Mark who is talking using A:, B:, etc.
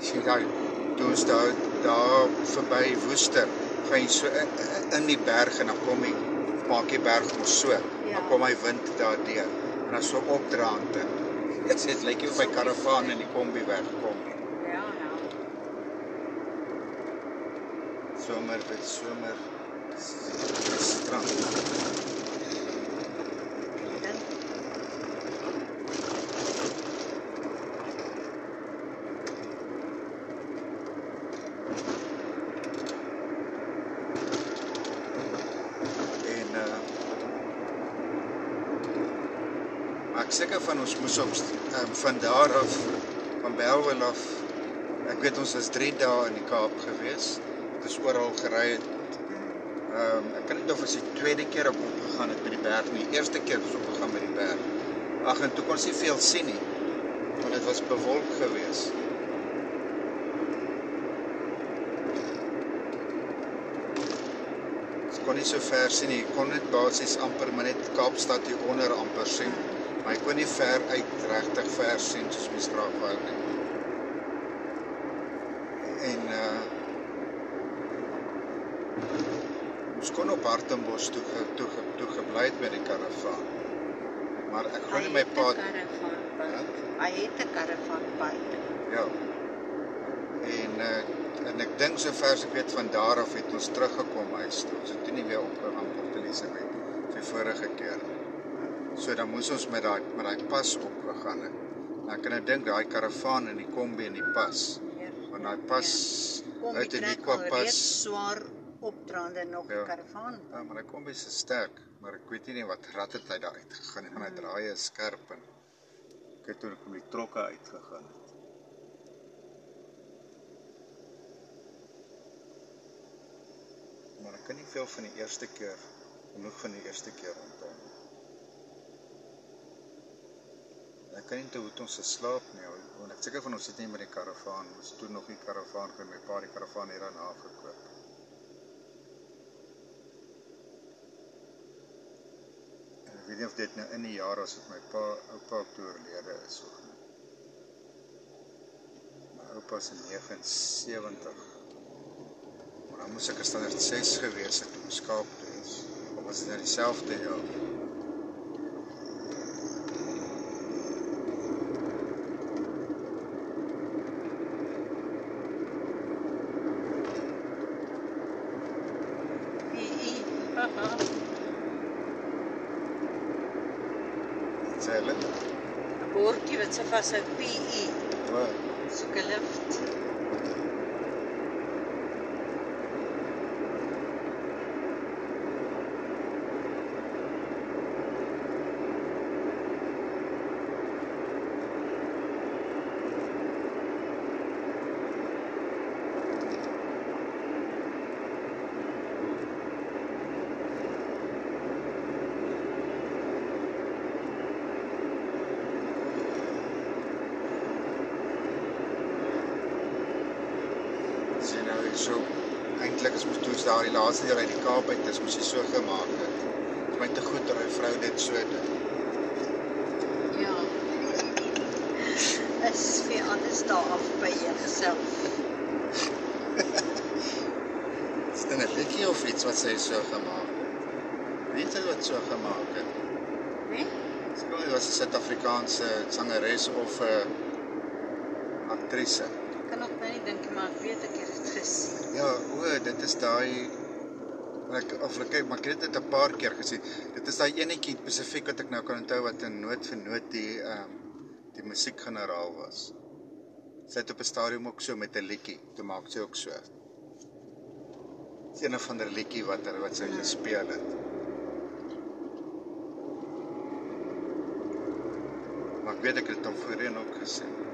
A: sien daar, toe ons daar verby Woester, gaan jy so in die berg en dan kom jy, maak die berg ons so, dan kom hy wind daardeur, en dan so opdraande. Dit sê, het lyk jy of my karavaan in die kombi wegkom.
B: Ja.
A: Somer, dit somer, strand. Ek seker van ons moes op van daar af, van Bellville af, ek weet ons is 3 dae in die Kaap gewees, het is oral gery het, ek kan nie of ons die tweede keer opgegaan het by die berg nie, die eerste keer was opgegaan by die berg, ag en toe kon ons nie veel sien nie, want het was bewolk gewees. Ons kon nie so ver sien nie, ek kon net basies amper, maar net Kaapstad hieronder amper sien. Maar ek kon nie ver uit, regtig ver sien, soos mens graag wou nie. En, ons kon op Hartenbos toe gebly het met die karavaan. Maar ek glo nie my pa...
B: Hy het 'n karavaanpad.
A: Ja. En ek dink so ver as ek weet, van daar af het ons teruggekom huis toe. Ons het toe nie weer opgegaan op Elisabeth, die vorige keer. So dan moes ons met daai pas opgegaan het. Nou ek kan nou dink, daai karavaan en die kombi en die pas. Want daai pas, uit die Nikwa pas...
B: swaar opdraande nog die karavaan.
A: Ja, maar die kombi is sterk. Maar ek weet nie wat rat het hy daar uitgegaan. En hy draai is skerp en ek het toen ek om die trokke uitgegaan het. Maar ek kan nie veel van die eerste keer, genoeg van die eerste keer onthou. Ek kan nie te hoe ons geslaap nie, want ek seker van ons het nie met die karavaan, ons het toen nog die karavaan, met my pa die karavaan hier aan gekoop. En ek weet nie of dit nou in die jaar as het my oupa toe oorlede is, of nie. My oupa is in 79, maar dan moes ek standaard 6 gewees het om skaap te wees, of was dit nou dieselfde jaar? Sê hulle?
B: 'n bordjie wat se vashou PE. Soek 'n lift.
A: So, eintlik is moes toe ons daar die laaste deel uit die Kaap uit is, moes jy so gemaak het. Het is my te goed dat die vrou dit so doen.
B: Ja. Is vir alles daar af by jouself.
A: Is dit 'n liedjie of iets wat sy so gemaak het? Weet jy wat so gemaak het?
B: Nee?
A: Sy was 'n Suid-Afrikaanse sangeres of 'n aktrise.
B: Ek kan nog nie dink, maar ek weet ek het dit gesien.
A: Ja, dit is daai, maar ek het dit 'n paar keer gesien. Dit is daai enetjie spesifiek wat ek nou kan onthou wat in noot vir noot die musiekgeneraal was. Sy het op 'n stadium ook so met 'n liedjie, toe maak sy ook so. Dis een of ander liedjie wat sy gespeel het. Maar ek weet ek het hom voorheen ook gesien.